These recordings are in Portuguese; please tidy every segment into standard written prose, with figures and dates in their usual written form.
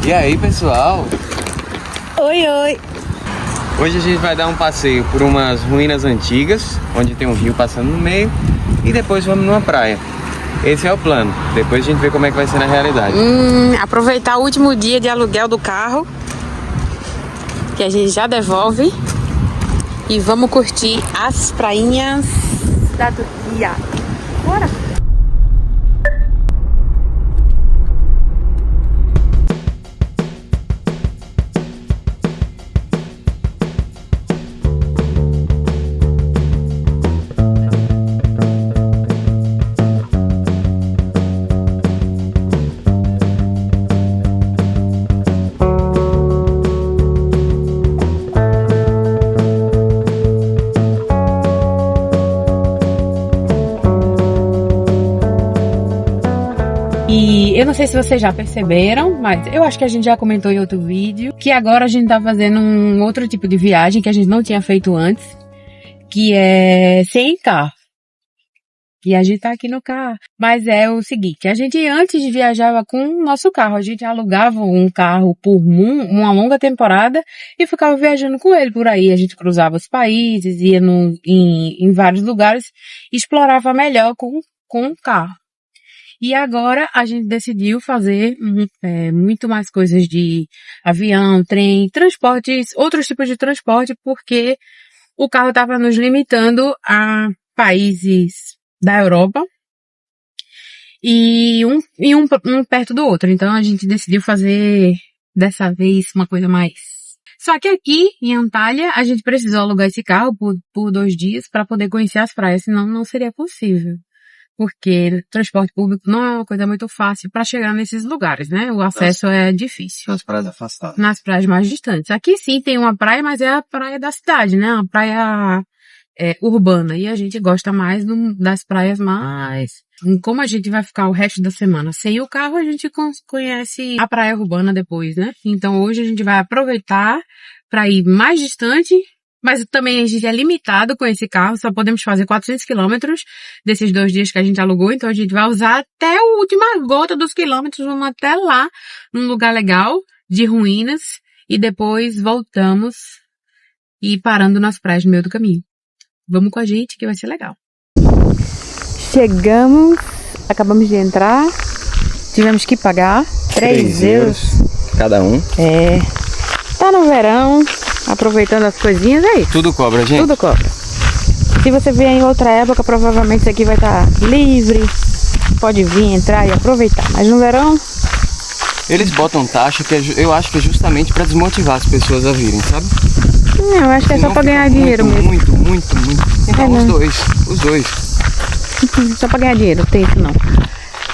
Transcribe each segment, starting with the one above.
E aí, pessoal? Oi, oi. Hoje a gente vai dar um passeio por umas ruínas antigas, onde tem um rio passando no meio, e depois vamos numa praia. Esse é o plano. Depois a gente vê como é que vai ser na realidade. Aproveitar o último dia de aluguel do carro, que a gente já devolve, e vamos curtir as prainhas da Turquia. Bora! E eu não sei se vocês já perceberam, mas eu acho que a gente já comentou em outro vídeo, que agora a gente tá fazendo um outro tipo de viagem que a gente não tinha feito antes, que é sem carro. E a gente tá aqui no carro. Mas é o seguinte, a gente antes viajava com o nosso carro, a gente alugava um carro por uma longa temporada e ficava viajando com ele por aí. A gente cruzava os países, ia em vários lugares, e explorava melhor com o carro. E agora a gente decidiu fazer muito mais coisas de avião, trem, transportes, outros tipos de transporte, porque o carro estava nos limitando a países da Europa e um perto do outro. Então a gente decidiu fazer dessa vez uma coisa mais. Só que aqui em Antalya a gente precisou alugar esse carro por 2 dias para poder conhecer as praias, senão não seria possível. Porque transporte público não é uma coisa muito fácil para chegar nesses lugares, né? O acesso é difícil. Nas praias afastadas. Nas praias mais distantes. Aqui sim tem uma praia, mas é a praia da cidade, né? Uma praia urbana. E a gente gosta mais das praias mais... Como a gente vai ficar o resto da semana sem o carro, a gente conhece a praia urbana depois, né? Então hoje a gente vai aproveitar para ir mais distante. Mas também a gente é limitado com esse carro, só podemos fazer 400 quilômetros desses 2 dias que a gente alugou, então a gente vai usar até a última gota dos quilômetros, vamos até lá, num lugar legal, de ruínas, e depois voltamos e parando nas praias no meio do caminho. Vamos com a gente que vai ser legal. Chegamos, acabamos de entrar, tivemos que pagar 3 euros. Cada um. Tá no verão. Aproveitando as coisinhas aí. Tudo cobra, gente? Tudo cobra. Se você vier em outra época, provavelmente isso aqui vai estar livre. Pode vir, entrar e aproveitar. Mas no verão... Eles botam taxa que eu acho que é justamente para desmotivar as pessoas a virem, sabe? Não, eu acho que é só para ganhar dinheiro mesmo. Muito. Então os dois. Só para ganhar dinheiro, tem isso não.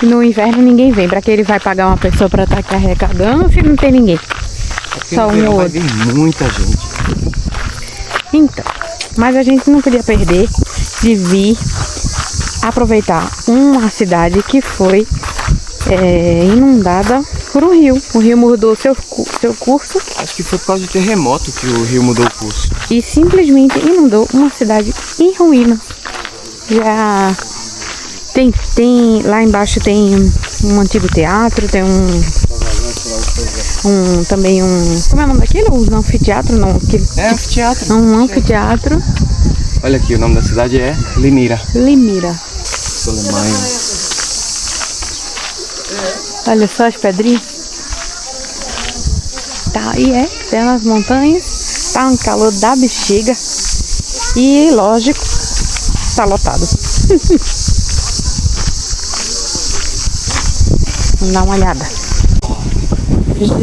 No inverno ninguém vem. Para que ele vai pagar uma pessoa para estar aqui arrecadando se não tem ninguém? Só um ou outro. Vai vir muita gente. Então, mas a gente não podia perder de vir aproveitar uma cidade que foi inundada por um rio. O rio mudou seu curso. Acho que foi por causa do terremoto que o rio mudou o curso. E simplesmente inundou uma cidade em ruína. Já tem lá embaixo tem um antigo teatro, tem também como é o nome daquilo? Um anfiteatro? Não, anfiteatro. Um anfiteatro. Olha aqui, o nome da cidade é Limira. Alemanha. Olha só as pedrinhas. Tá, tem nas montanhas. Tá um calor da bexiga. E, lógico, tá lotado. Vamos dar uma olhada.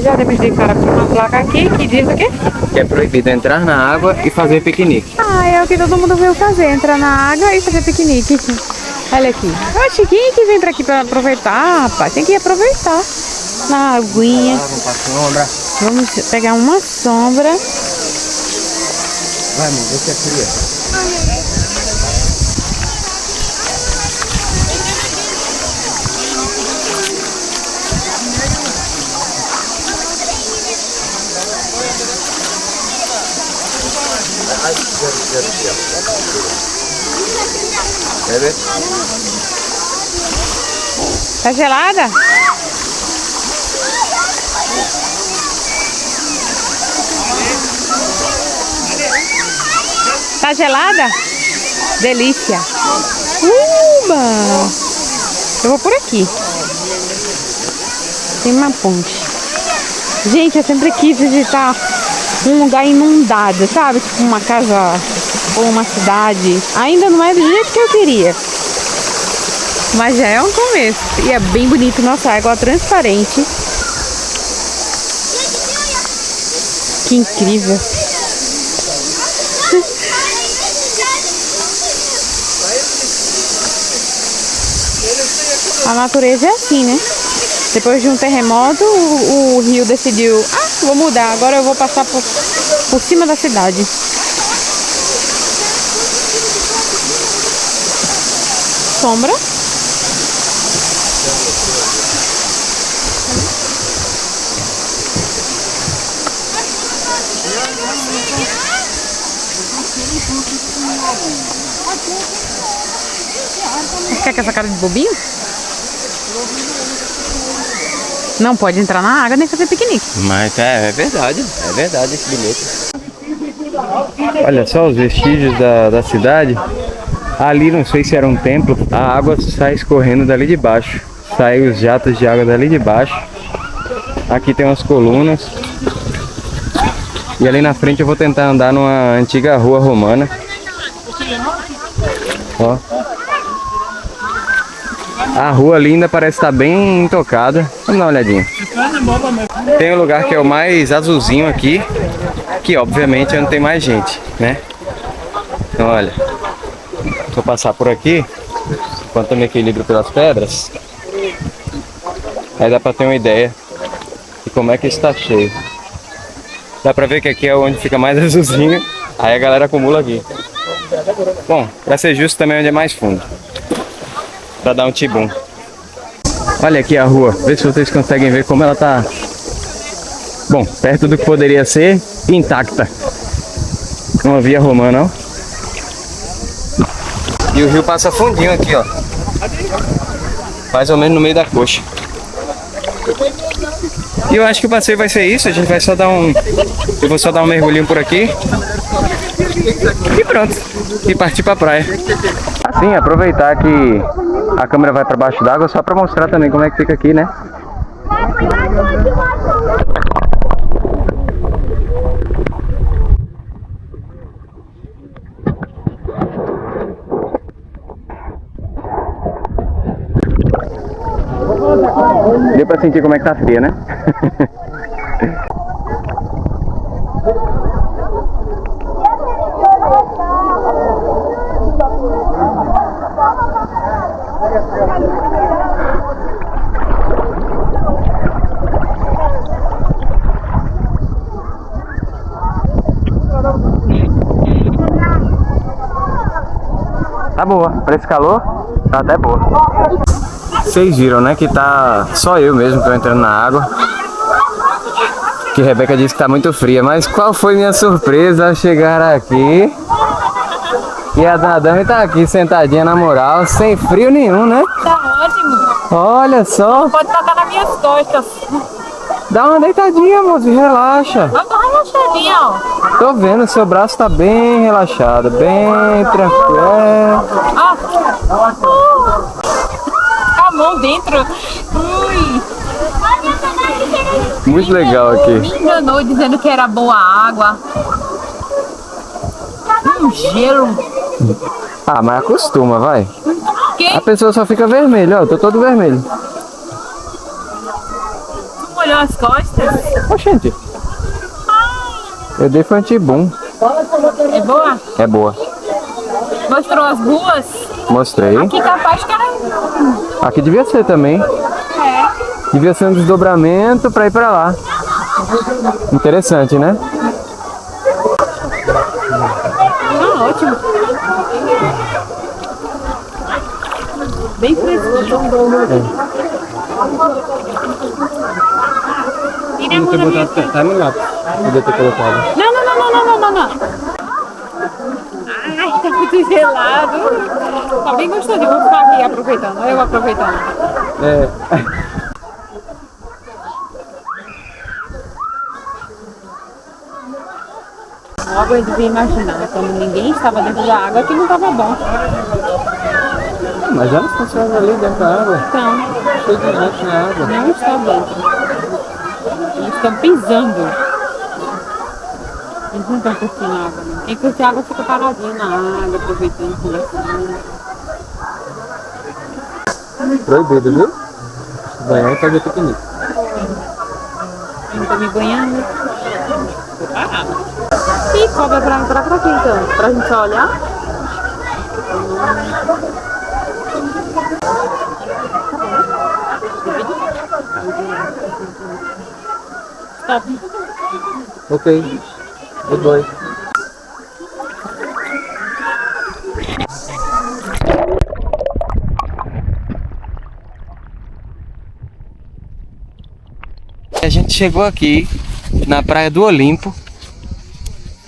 Já devemos de cara com uma placa aqui que diz o quê? Que é proibido entrar na água e fazer piquenique. É o que todo mundo veio fazer, entrar na água e fazer piquenique. Olha aqui. Oxe, quem é que vem pra aqui pra aproveitar, rapaz? Tem que aproveitar. Na aguinha. Vamos pegar uma sombra. Vai, amor, você é criança. Quer ver? Tá gelada? Tá gelada? Delícia. Eu vou por aqui. Tem uma ponte. Gente, eu sempre quis visitar um lugar inundado, sabe? Tipo uma casa ou uma cidade. Ainda não é do jeito que eu queria. Mas já é um começo. E é bem bonito. Nossa, água transparente. Que incrível. A natureza é assim, né? Depois de um terremoto, o rio decidiu... Ah, vou mudar. Agora eu vou passar por cima da cidade. Sombra. Quer que essa cara de bobinho? Não pode entrar na água nem fazer piquenique. Mas é verdade esse bilhete. Olha só os vestígios da cidade. Ali, não sei se era um templo, a água sai escorrendo dali de baixo. Saem os jatos de água dali de baixo. Aqui tem umas colunas. E ali na frente eu vou tentar andar numa antiga rua romana. Ó. A rua linda parece estar bem intocada. Vamos dar uma olhadinha. Tem um lugar que é o mais azulzinho aqui, que obviamente é onde tem mais gente, né? Então olha, vou passar por aqui, enquanto eu me equilibro pelas pedras. Aí dá pra ter uma ideia de como é que está cheio. Dá pra ver que aqui é onde fica mais azulzinho, aí a galera acumula aqui. Bom, pra ser justo também é onde é mais fundo, pra dar um tibum. Olha aqui a rua, vê se vocês conseguem ver como ela tá, bom, perto do que poderia ser, intacta. Uma via romana, ó. E o rio passa fundinho aqui, ó. Mais ou menos no meio da coxa. E eu acho que o passeio vai ser isso, a gente vai só dar um... Eu vou só dar um mergulhinho por aqui. E pronto. E partir pra praia. Assim, aproveitar que a câmera vai pra baixo d'água só pra mostrar também como é que fica aqui, né? Deu pra sentir como é que tá fria, né? Tá boa, pra esse calor, tá até boa. Vocês viram, né, que tá só eu mesmo que tô entrando na água. Que Rebeca disse que tá muito fria, mas qual foi minha surpresa ao chegar aqui? E a Dami tá aqui sentadinha na moral, sem frio nenhum, né? Tá ótimo. Olha só. Pode tocar nas minhas costas. Dá uma deitadinha, moço, relaxa. Eu tô relaxadinha, ó. Tô vendo, seu braço tá bem relaxado, bem tranquilo. A mão dentro. Ui. Muito legal aqui. Me enganou dizendo que era boa água. Gelo. Ah, mas acostuma, vai. Quem? A pessoa só fica vermelha, ó, eu tô todo vermelho. Tu molhou as costas? Oxente. Eu dei foi um tibum. É boa? É boa. Mostrou as ruas? Mostrei. Aqui capaz que era... Aqui devia ser também. É. Devia ser um desdobramento pra ir pra lá. Interessante, né? Ah, ótimo. Bem fresquinho. Tira a mão da minha frente. Tá no lápis. Podia ter colocado. Não. Ai, tá muito gelado. Tá bem gostoso. Eu vou ficar aqui aproveitando. Eu aproveitando. É. Logo eu devia imaginar, quando ninguém estava dentro da água, que não estava bom. Mas olha as pessoas ali dentro da água. Então, Cheio de gente na água. não está dentro. Eles estão pisando. Eles não estão curtindo a água, não. Quem curte a água fica paradinho na água, aproveitando, conversando. Proibido, viu? Banhar e fazer piquenique. Eu não tô me banhando. Tô parada. E cobra pra quê então? Pra gente só olhar? Stop. Ok. Goodbye. A gente chegou aqui na Praia do Olimpo.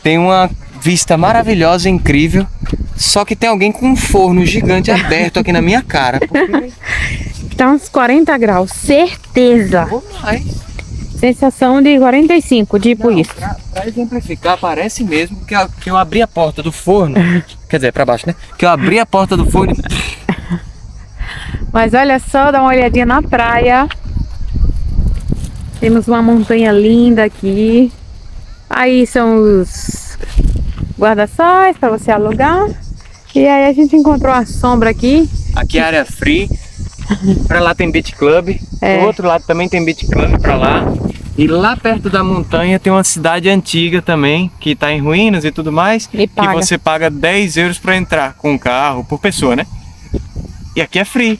Tem uma vista maravilhosa, incrível. Só que tem alguém com um forno gigante aberto aqui na minha cara. Tá uns 40 graus, certeza. Ai, Sensação de 45, tipo não, isso. pra exemplificar, parece mesmo que eu abri a porta do forno. Quer dizer, pra baixo, né? Que eu abri a porta do forno e... Mas olha só, dá uma olhadinha na praia. Temos uma montanha linda aqui. Aí são os guarda-sóis para você alugar. E aí a gente encontrou a sombra aqui. Aqui é área free. Pra lá tem beach club. É. Do outro lado também tem beach club pra lá. E lá perto da montanha tem uma cidade antiga também, que tá em ruínas e tudo mais. E que paga. você paga 10 euros pra entrar com o carro, por pessoa, né? E aqui é free.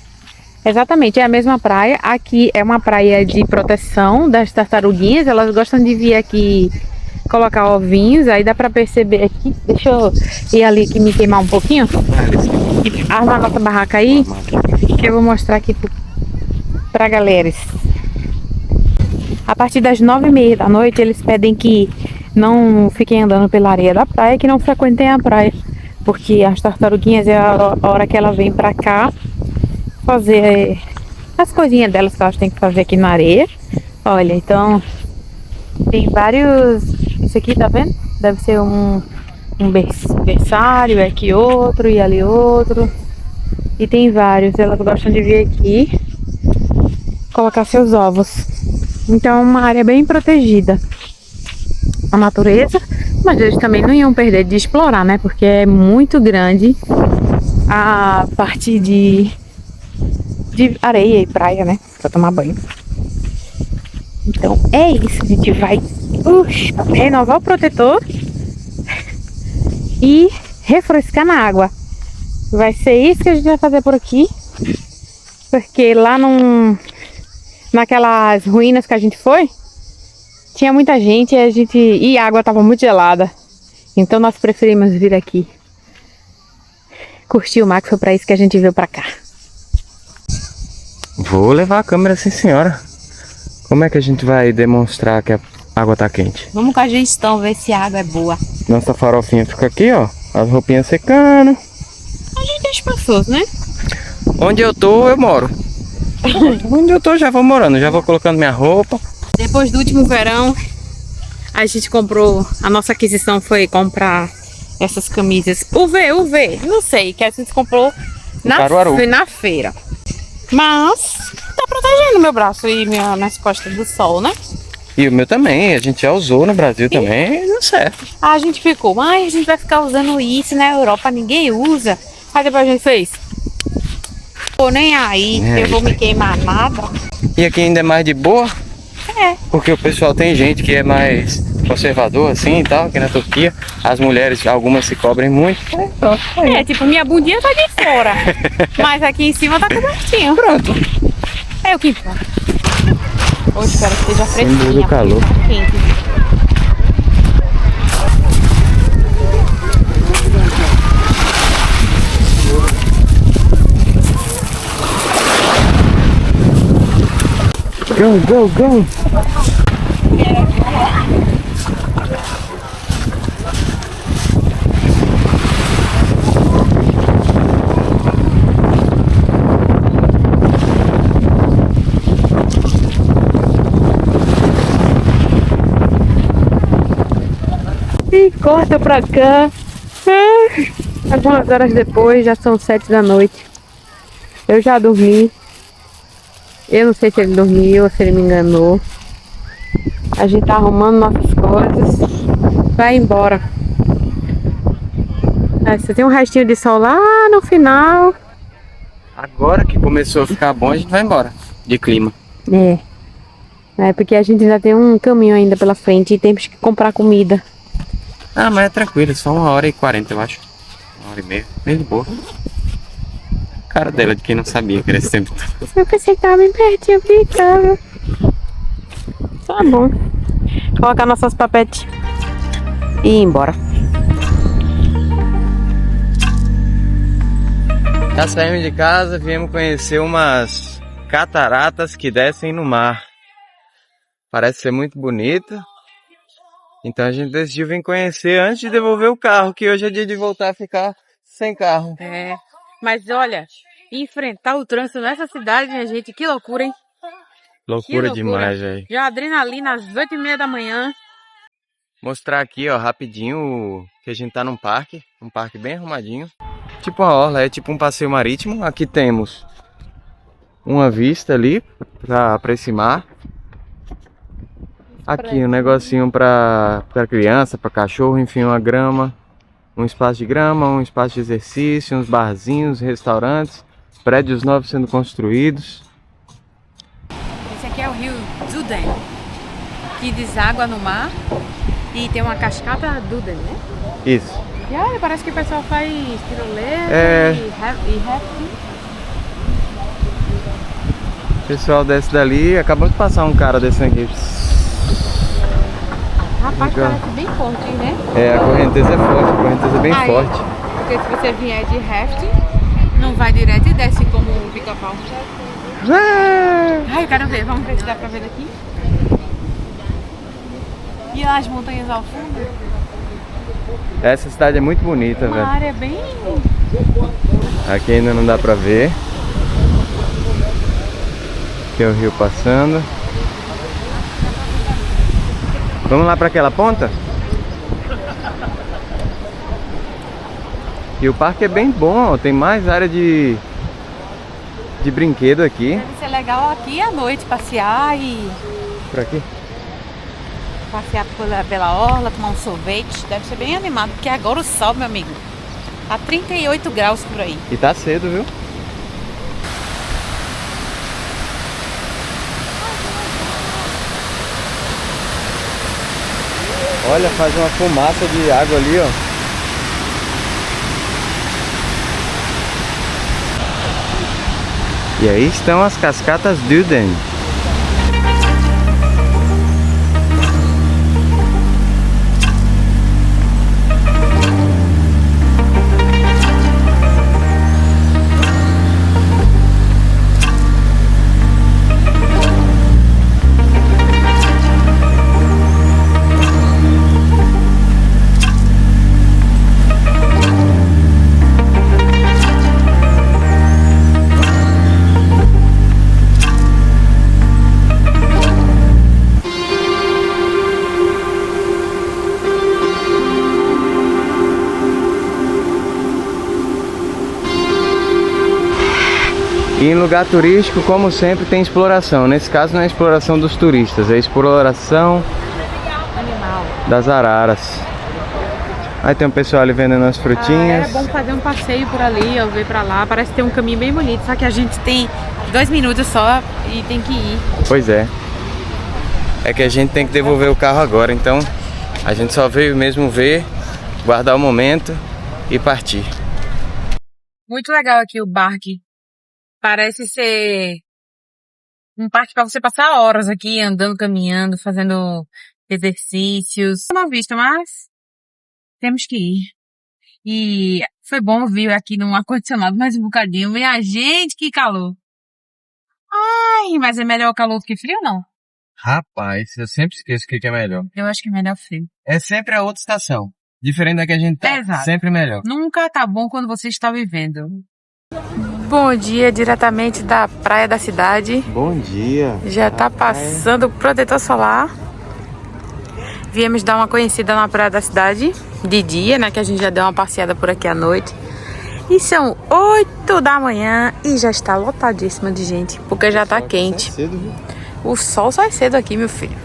Exatamente, é a mesma praia. Aqui é uma praia de proteção das tartaruguinhas. Elas gostam de vir aqui colocar ovinhos. Aí dá pra perceber aqui. Deixa eu ir ali que me queimar um pouquinho. Arma a nossa barraca aí, que eu vou mostrar aqui pra galera. A partir das 9h30 da noite, eles pedem que não fiquem andando pela areia da praia, que não frequentem a praia, porque as tartaruguinhas é a hora que ela vem pra cá fazer as coisinhas delas que elas têm que fazer aqui na areia. Olha, então tem vários. Isso aqui, tá vendo? Deve ser um berçário, aqui outro e ali outro. E tem vários. Elas gostam de vir aqui colocar seus ovos. Então é uma área bem protegida. A natureza, mas eles também não iam perder de explorar, né? Porque é muito grande a parte de areia e praia, né? Pra tomar banho. Então é isso. A gente vai renovar o protetor e refrescar na água. Vai ser isso que a gente vai fazer por aqui. Porque lá naquelas ruínas que a gente foi, tinha muita gente e a água estava muito gelada. Então nós preferimos vir aqui curtir o mar, que foi para isso que a gente veio para cá. Vou levar a câmera, sim senhora. Como é que a gente vai demonstrar que a água tá quente? Vamos com a gestão ver se a água é boa. Nossa farofinha fica aqui, ó. As roupinhas secando. A gente é espaçoso, né? Onde eu tô, eu moro. Onde eu tô, já vou morando. Já vou colocando minha roupa. Depois do último verão, a gente comprou, a nossa aquisição foi comprar essas camisas UV, não sei, que a gente comprou na feira. Mas tá protegendo meu braço e minhas costas do sol, né? E o meu também, a gente já usou no Brasil também, deu certo. A gente ficou, mas a gente vai ficar usando isso na Europa, ninguém usa. Aí depois a gente fez, tô nem aí, eu vou me queimar nada. E aqui ainda é mais de boa? É. Porque o pessoal tem gente que é mais conservador assim e tal, aqui na Turquia. As mulheres, algumas se cobrem muito. Pronto, aí. É, tipo, minha bundinha tá de fora, mas aqui em cima tá cobertinho. Pronto. É o que importa. Hoje espero que esteja Símbolo fresquinha. do calor. Tá quente. Go, go, go! Corta pra cá. Algumas horas depois, já são 7 da noite. Eu já dormi. Eu não sei se ele dormiu ou se ele me enganou. A gente tá arrumando nossas coisas. Vai embora. Você tem um restinho de sol lá no final. Agora que começou a ficar bom, a gente vai embora de clima. É porque a gente ainda tem um caminho ainda pela frente e temos que comprar comida. Ah, mas é tranquilo, só 1h40, eu acho. 1h30, bem de boa. Cara dela, de quem não sabia que era esse tempo todo. Eu pensei que tava bem pertinho, brincando. Tá bom. Colocar nossas papetes e ir embora. Já saímos de casa, viemos conhecer umas cataratas que descem no mar. Parece ser muito bonita. Então a gente decidiu vir conhecer antes de devolver o carro, que hoje é dia de voltar a ficar sem carro. Mas olha, enfrentar o trânsito nessa cidade, minha gente, que loucura, hein? Loucura demais, velho. Já adrenalina às 8h30 da manhã. Mostrar aqui, ó, rapidinho que a gente tá num parque bem arrumadinho. Tipo uma orla, é tipo um passeio marítimo. Aqui temos uma vista ali pra esse mar. Aqui um negocinho pra criança, pra cachorro, enfim, uma grama. Um espaço de grama, um espaço de exercício, uns barzinhos, restaurantes, prédios novos sendo construídos. Esse aqui é o rio Duden, que deságua no mar e tem uma cascata Duden, né? Isso. E olha, parece que o pessoal faz tirolesa e rafting. O pessoal desce dali, acabou de passar um cara desse aqui. Rapaz, parece bem forte, né? É, a correnteza é forte, a correnteza é bem forte. Porque se você vier de rafting, não vai direto e desce como o pica-pau. Ai, eu quero ver, vamos ver se dá pra ver daqui. E lá as montanhas ao fundo? Essa cidade é muito bonita, Uma velho. área bem... Aqui ainda não dá pra ver. Tem o rio passando. Vamos lá pra aquela ponta? E o parque é bem bom, tem mais área de brinquedo aqui. Deve ser legal aqui à noite, passear e... Por aqui? Passear pela orla, tomar um sorvete. Deve ser bem animado, porque agora o sol, meu amigo, tá 38 graus por aí. E tá cedo, viu? Olha, faz uma fumaça de água ali, ó. E aí estão as cascatas Duden. E em lugar turístico, como sempre, tem exploração. Nesse caso não é exploração dos turistas, é exploração Animal. das araras. Aí tem um pessoal ali vendendo as frutinhas. É bom fazer um passeio por ali, ó, ver pra lá. Parece ter um caminho bem bonito, só que a gente tem 2 minutos só e tem que ir. Pois é. É que a gente tem que devolver o carro agora, então a gente só veio mesmo ver, guardar o momento e partir. Muito legal aqui o parque. Parece ser um parque para você passar horas aqui, andando, caminhando, fazendo exercícios. Uma vista, mas temos que ir. E foi bom vir aqui num ar-condicionado mais um bocadinho. Minha gente, que calor! Ai, mas é melhor calor do que frio, não? Rapaz, eu sempre esqueço o que é melhor. Eu acho que é melhor frio. É sempre a outra estação. Diferente da que a gente tá. Exato. Sempre melhor. Nunca tá bom quando você está vivendo. Bom dia, diretamente da praia da cidade. Bom dia. Já tá passando o protetor solar. Viemos dar uma conhecida na praia da cidade de dia, né? Que a gente já deu uma passeada por aqui à noite. E são 8 da manhã e já está lotadíssima de gente, porque já tá quente. O sol sai cedo aqui, meu filho.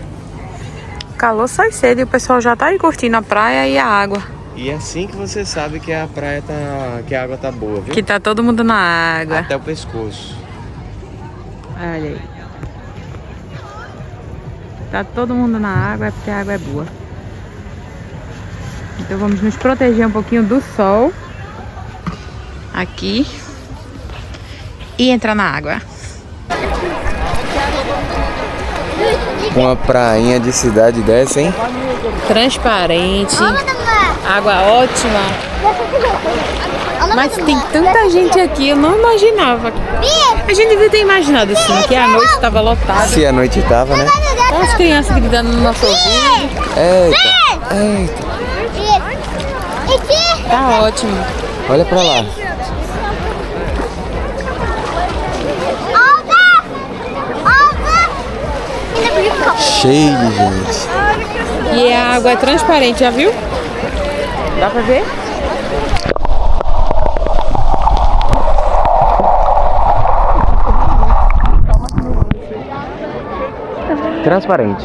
O calor sai cedo e o pessoal já tá aí curtindo a praia e a água. E é assim que você sabe que a praia tá... que a água tá boa, viu? Que tá todo mundo na água. Até o pescoço. Olha aí. Tá todo mundo na água, é porque a água é boa. Então vamos nos proteger um pouquinho do sol. Aqui. E entrar na água. Uma prainha de cidade dessa, hein? Transparente. Água ótima. Mas tem tanta gente aqui, eu não imaginava. A gente devia ter imaginado assim, que a noite estava lotada. Se a noite tava, né? As crianças gritando no nosso ouvido. Eita, eita. Tá ótimo. Olha pra lá. Cheio de gente. E a água é transparente, já viu? Dá pra ver? Transparente.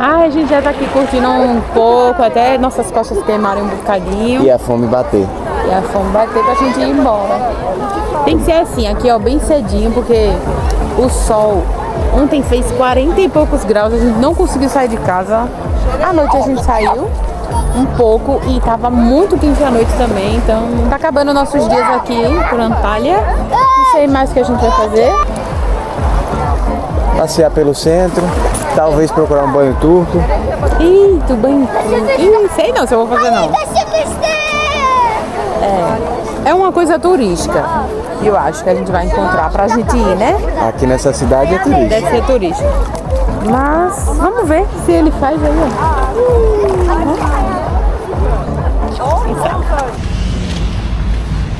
Ah, a gente já tá aqui curtindo um pouco, até nossas costas queimarem um bocadinho. E a fome bater. E a fome bater pra gente ir embora. Tem que ser assim, aqui ó, bem cedinho, porque o sol ontem fez 40 e poucos graus, a gente não conseguiu sair de casa. À noite a gente saiu um pouco e tava muito quente à noite também, então tá acabando nossos dias aqui por Antália. Não sei mais o que a gente vai fazer. Passear pelo centro, talvez procurar um banho turco. Ih, tu banho turco. Ih, sei não se eu vou fazer não. É uma coisa turística, eu acho que a gente vai encontrar pra gente ir, né? Aqui nessa cidade é turístico. Deve ser turístico. Mas vamos ver se ele faz aí, ó.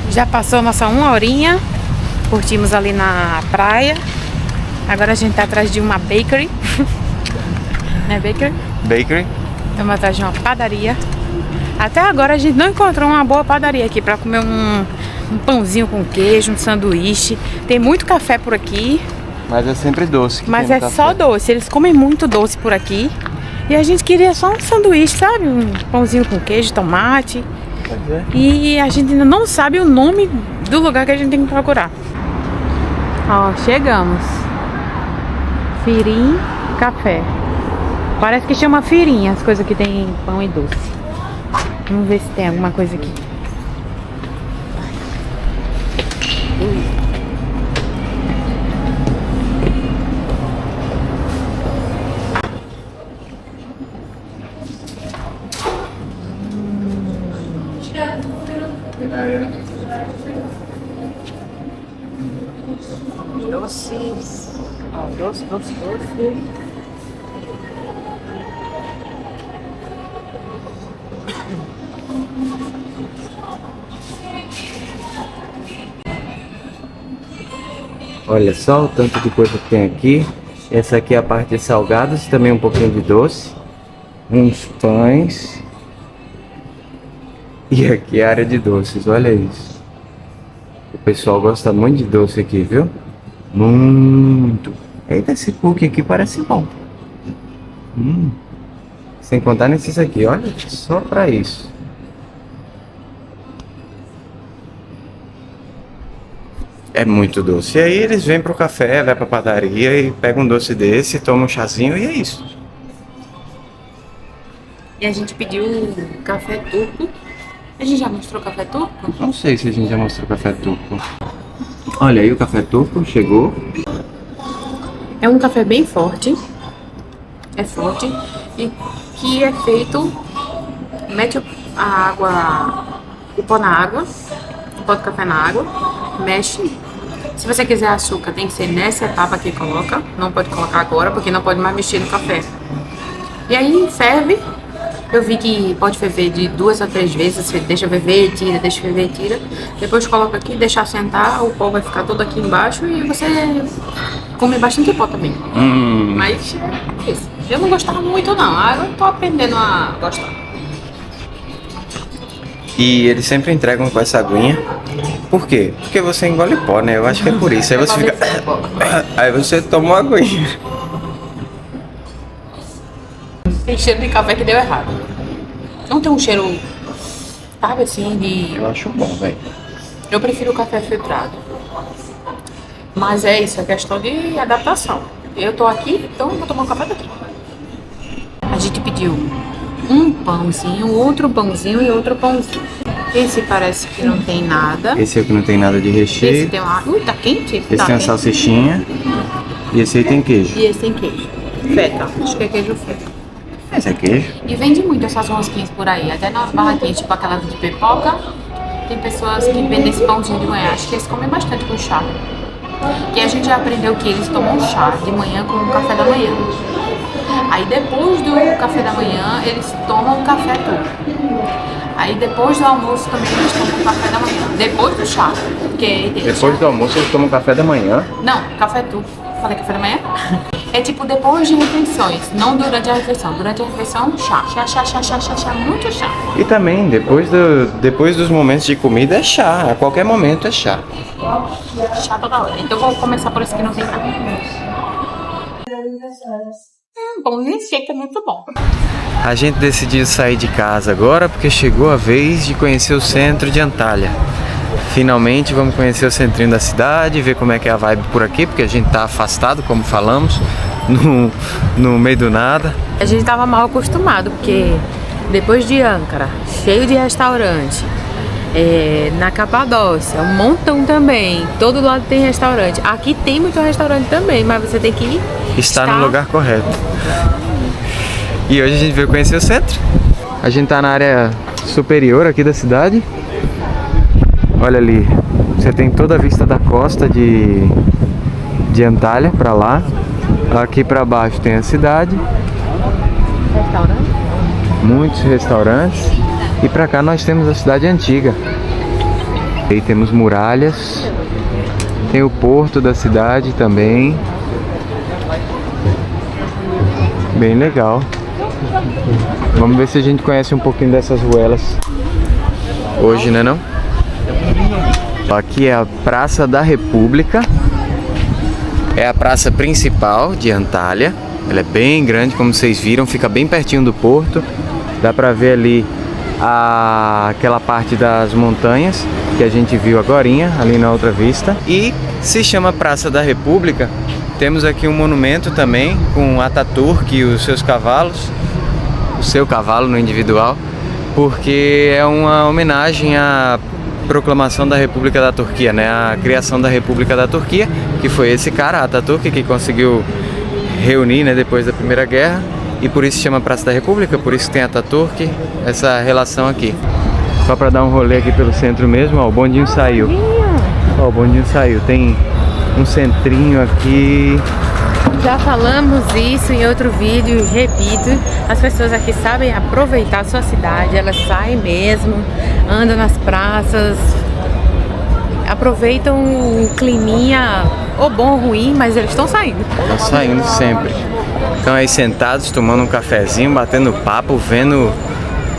Já passou nossa 1 horinha. Curtimos ali na praia. Agora a gente tá atrás de uma bakery. Né, bakery? Bakery? Estamos atrás de uma padaria. Até agora a gente não encontrou uma boa padaria aqui pra comer um pãozinho com queijo, um sanduíche. Tem muito café por aqui. Mas é sempre doce. Mas é só doce. Eles comem muito doce por aqui. E a gente queria só um sanduíche, sabe? Um pãozinho com queijo, tomate. E a gente ainda não sabe o nome do lugar que a gente tem que procurar. Ó, chegamos. Firim Café. Parece que chama Firim as coisas que tem pão e doce. Vamos ver se tem alguma coisa aqui. Doces. Ó, doce. Olha só o tanto de coisa que tem aqui. Essa aqui é a parte de salgados, também um pouquinho de doce. Uns pães. E aqui é a área de doces, olha isso. O pessoal gosta muito de doce aqui, viu? Muito. Eita, esse cookie aqui parece bom. Sem contar nesses aqui, olha, só pra isso. É muito doce. E aí eles vêm pro café, vai pra padaria e pegam um doce desse, tomam um chazinho e é isso. E a gente pediu café turco. A gente já mostrou café turco? Não sei se a gente já mostrou café turco. Olha aí o café turco, chegou. É um café bem forte. É forte. E que é feito... Mete a água... O pó na água. O pó do café na água. Mexe. Se você quiser açúcar, tem que ser nessa etapa que coloca. Não pode colocar agora, porque não pode mais mexer no café. E aí ferve. Eu vi que pode ferver de 2 a 3 vezes. Você deixa ferver, tira, deixa ferver, tira. Depois coloca aqui, deixa assentar. O pó vai ficar todo aqui embaixo. E você come bastante pó também. Mas é isso. Eu não gostava muito não, agora eu tô aprendendo a gostar. E eles sempre entregam com essa aguinha. Por quê? Porque você engole pó, né? Eu acho que é por isso. Aí você fica... Aí você toma uma aguinha. Tem cheiro de café que deu errado. Não tem um cheiro, sabe assim, de... Eu acho bom, velho. Eu prefiro o café filtrado. Mas é isso, é questão de adaptação. Eu tô aqui, então eu vou tomar um café daqui. A gente pediu um pãozinho, outro pãozinho e outro pãozinho. Esse parece que não tem nada. Esse aqui não tem nada de recheio. Esse tem uma... tá quente? Esse tá tem uma quente. salsichinha. E esse aí tem queijo. E esse tem queijo. Feta. Acho que é queijo feta. Esse é queijo? E vende muito essas rosquinhas por aí. Até nas barraquinhas, tipo aquelas de pipoca. Tem pessoas que vendem esse pãozinho de manhã. Acho que eles comem bastante com chá. E a gente já aprendeu que eles tomam chá de manhã com o café da manhã. Aí depois do café da manhã, eles tomam café todo. Aí depois do almoço também eles tomam café da manhã. Depois do chá. Porque Depois do almoço eles tomam café da manhã. Não, café tudo. Falei café da manhã? É tipo depois de refeições, não durante a refeição. Durante a refeição, chá. Chá, muito chá. E também, depois dos momentos de comida é chá. A qualquer momento é chá. Chá toda hora. Então vou começar por esse que não tem nada. Pãozinho seco, muito bom. A gente decidiu sair de casa agora porque chegou a vez de conhecer o centro de Antalya. Finalmente vamos conhecer o centrinho da cidade, ver como é que é a vibe por aqui, porque a gente tá afastado, como falamos, no meio do nada. A gente tava mal acostumado, porque depois de Ankara, cheio de restaurante, na Capadócia, um montão também, todo lado tem restaurante. Aqui tem muito restaurante também, mas você tem que Está no lugar correto. E hoje a gente veio conhecer o centro. A gente tá na área superior aqui da cidade. Olha ali, você tem toda a vista da costa de Antalya pra lá. Aqui pra baixo tem a cidade. Restaurante? Muitos restaurantes. E pra cá nós temos a cidade antiga. Aí temos muralhas. Tem o porto da cidade também. Bem legal. Vamos ver se a gente conhece um pouquinho dessas ruelas hoje, né não? Aqui é a Praça da República. É a praça principal de Antalya. Ela é bem grande, como vocês viram, fica bem pertinho do porto. Dá pra ver ali aquela parte das montanhas que a gente viu agorinha, ali na outra vista. E se chama Praça da República. Temos aqui um monumento também com Ataturk e os seus cavalos. O seu cavalo no individual. Porque é uma homenagem à proclamação da República da Turquia, né? A criação da República da Turquia, que foi esse cara, Ataturk, que conseguiu reunir, né, depois da Primeira Guerra. E por isso se chama Praça da República, por isso tem Ataturk, essa relação aqui. Só para dar um rolê aqui pelo centro mesmo, ó, o bondinho saiu. Ó, o bondinho saiu, tem um centrinho aqui. Já falamos isso em outro vídeo, repito, as pessoas aqui sabem aproveitar a sua cidade, elas saem mesmo, andam nas praças, aproveitam o climinha, ou bom ou ruim, mas eles estão saindo. Estão saindo sempre. Estão aí sentados, tomando um cafezinho, batendo papo, vendo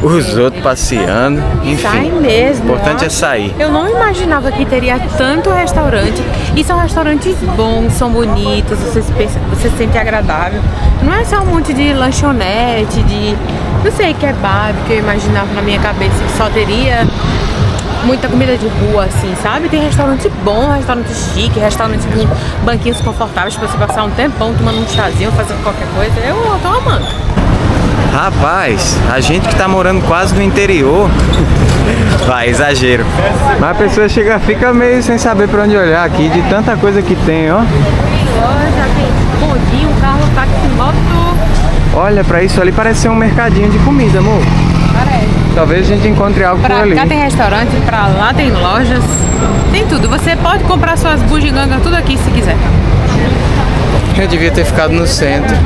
os outros passeando, enfim. Sai mesmo. O importante é sair. Eu não imaginava que teria tanto restaurante. E são restaurantes bons, são bonitos, você se sente agradável. Não é só um monte de lanchonete, de... não sei, kebab, que eu imaginava na minha cabeça que só teria muita comida de rua, assim, sabe? Tem restaurante bom, restaurante chique, restaurante com banquinhos confortáveis pra você passar um tempão tomando um chazinho, fazendo qualquer coisa. Eu tô amando. Rapaz, a gente que tá morando quase no interior, vai, exagero. Mas a pessoa fica meio sem saber pra onde olhar aqui, de tanta coisa que tem, ó. Loja, tem bondinho, carro, táxi, moto. Olha, pra isso ali parece ser um mercadinho de comida, amor. Parece. Talvez a gente encontre algo por ali. Pra cá tem restaurante, pra lá tem lojas, tem tudo. Você pode comprar suas bugigangas tudo aqui se quiser. Eu devia ter ficado no centro.